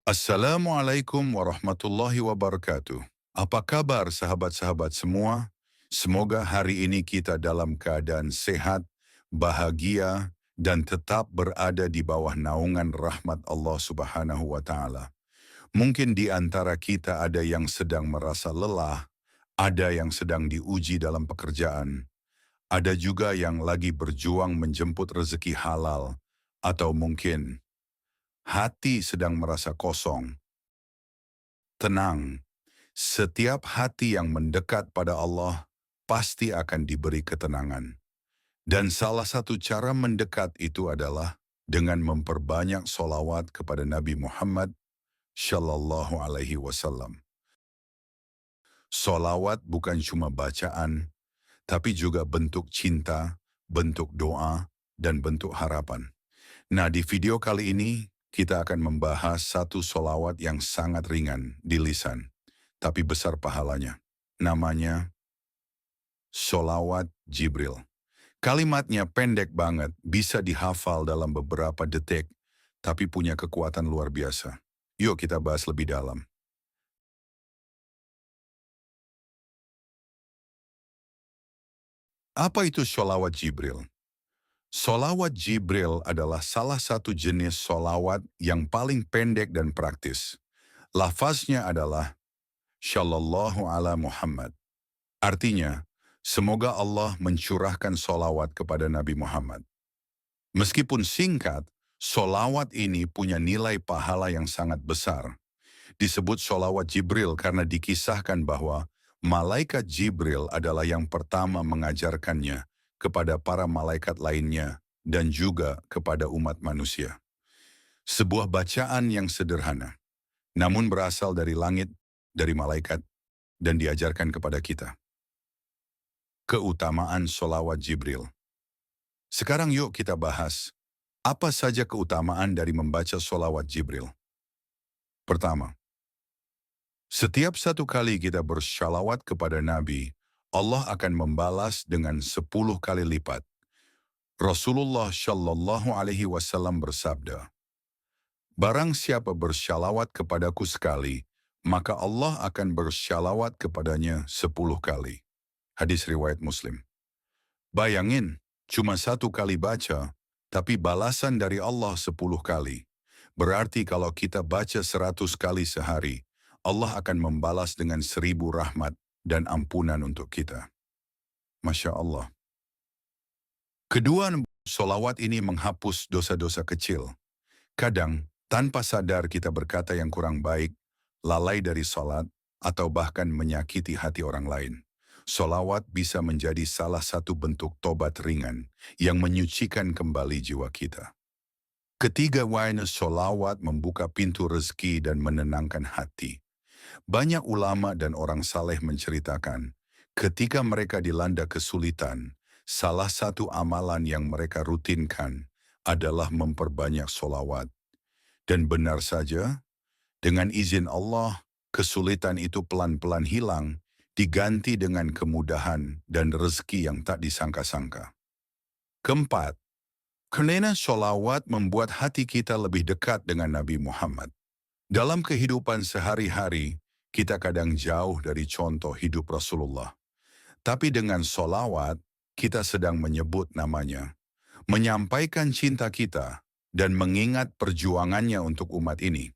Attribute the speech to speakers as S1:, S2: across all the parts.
S1: Assalamualaikum warahmatullahi wabarakatuh. Apa kabar sahabat-sahabat semua? Semoga hari ini kita dalam keadaan sehat, bahagia, dan tetap berada di bawah naungan rahmat Allah Subhanahu wa Ta'ala. Mungkin di antara kita ada yang sedang merasa lelah, ada yang sedang diuji dalam pekerjaan, ada juga yang lagi berjuang menjemput rezeki halal, atau mungkin hati sedang merasa kosong. Tenang, setiap hati yang mendekat pada Allah pasti akan diberi ketenangan. Dan salah satu cara mendekat itu adalah dengan memperbanyak solawat kepada Nabi Muhammad Shallallahu Alaihi Wasallam. Solawat bukan cuma bacaan, tapi juga bentuk cinta, bentuk doa, dan bentuk harapan. Nah, di video kali ini kita akan membahas satu solawat yang sangat ringan di lisan, tapi besar pahalanya. Namanya solawat Jibril. Kalimatnya pendek banget, bisa dihafal dalam beberapa detik, tapi punya kekuatan luar biasa. Yuk kita bahas lebih dalam. Apa itu solawat Jibril? Solawat Jibril adalah salah satu jenis solawat yang paling pendek dan praktis. Lafaznya adalah Shallallahu ala Muhammad. Artinya, semoga Allah mencurahkan solawat kepada Nabi Muhammad. Meskipun singkat, solawat ini punya nilai pahala yang sangat besar. Disebut solawat Jibril karena dikisahkan bahwa malaikat Jibril adalah yang pertama mengajarkannya kepada para malaikat lainnya dan juga kepada umat manusia. Sebuah bacaan yang sederhana, namun berasal dari langit, dari malaikat, dan diajarkan kepada kita. Keutamaan solawat Jibril. Sekarang yuk kita bahas, apa saja keutamaan dari membaca solawat Jibril. Pertama, setiap satu kali kita bersyalawat kepada Nabi, Allah akan membalas dengan 10 kali lipat. Rasulullah Shallallahu Alaihi Wasallam bersabda, "Barang siapa bersyalawat kepadaku sekali, maka Allah akan bersyalawat kepadanya 10 kali." Hadis riwayat Muslim. Bayangin, cuma satu kali baca, tapi balasan dari Allah 10 kali. Berarti kalau kita baca 100 kali sehari, Allah akan membalas dengan 1000 rahmat dan ampunan untuk kita. Masya Allah. Kedua, solawat ini menghapus dosa-dosa kecil. Kadang, tanpa sadar kita berkata yang kurang baik, lalai dari salat, atau bahkan menyakiti hati orang lain. Solawat bisa menjadi salah satu bentuk tobat ringan yang menyucikan kembali jiwa kita. Ketiga, solawat membuka pintu rezeki dan menenangkan hati. Banyak ulama dan orang saleh menceritakan, ketika mereka dilanda kesulitan, salah satu amalan yang mereka rutinkan adalah memperbanyak solawat. Dan benar saja, dengan izin Allah, kesulitan itu pelan-pelan hilang, diganti dengan kemudahan dan rezeki yang tak disangka-sangka. Keempat, karena sholawat membuat hati kita lebih dekat dengan Nabi Muhammad. Dalam kehidupan sehari-hari, kita kadang jauh dari contoh hidup Rasulullah. Tapi dengan sholawat, kita sedang menyebut namanya, menyampaikan cinta kita, dan mengingat perjuangannya untuk umat ini.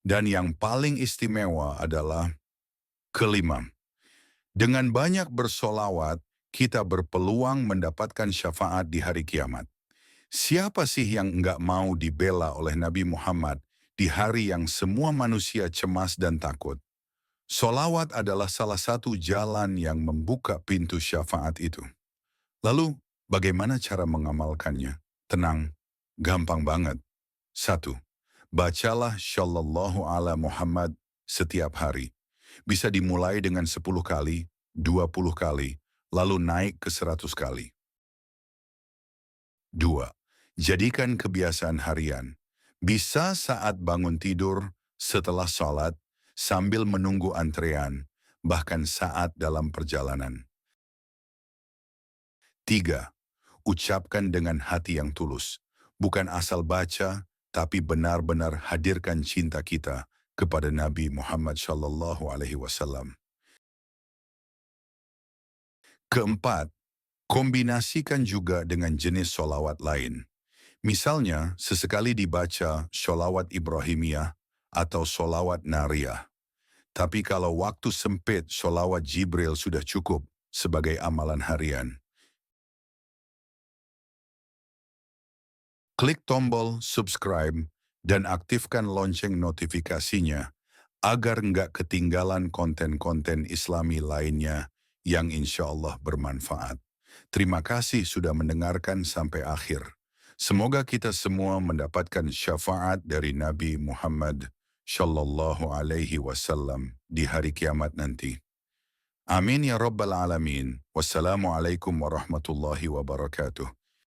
S1: Dan yang paling istimewa adalah kelima, dengan banyak bersolawat, kita berpeluang mendapatkan syafaat di hari kiamat. Siapa sih yang enggak mau dibela oleh Nabi Muhammad di hari yang semua manusia cemas dan takut? Solawat adalah salah satu jalan yang membuka pintu syafaat itu. Lalu, bagaimana cara mengamalkannya? Tenang, gampang banget. 1. Bacalah Shallallahu ala Muhammad setiap hari. Bisa dimulai dengan 10 kali, 20 kali, lalu naik ke 100 kali. 2. Jadikan kebiasaan harian. Bisa saat bangun tidur, setelah sholat, sambil menunggu antrean, bahkan saat dalam perjalanan. 3. Ucapkan dengan hati yang tulus. Bukan asal baca, tapi benar-benar hadirkan cinta kita kepada Nabi Muhammad Shallallahu Alaihi Wasallam. Keempat, kombinasikan juga dengan jenis sholawat lain. Misalnya, sesekali dibaca sholawat Ibrahimiyah atau sholawat Nariyah. Tapi kalau waktu sempit, sholawat Jibril sudah cukup sebagai amalan harian. Klik tombol subscribe dan aktifkan lonceng notifikasinya agar nggak ketinggalan konten-konten Islami lainnya yang insya Allah bermanfaat. Terima kasih sudah mendengarkan sampai akhir. Semoga kita semua mendapatkan syafaat dari Nabi Muhammad Shallallahu Alaihi Wasallam di hari kiamat nanti. Amin ya Rabbal Alamin. Wassalamualaikum warahmatullahi wabarakatuh.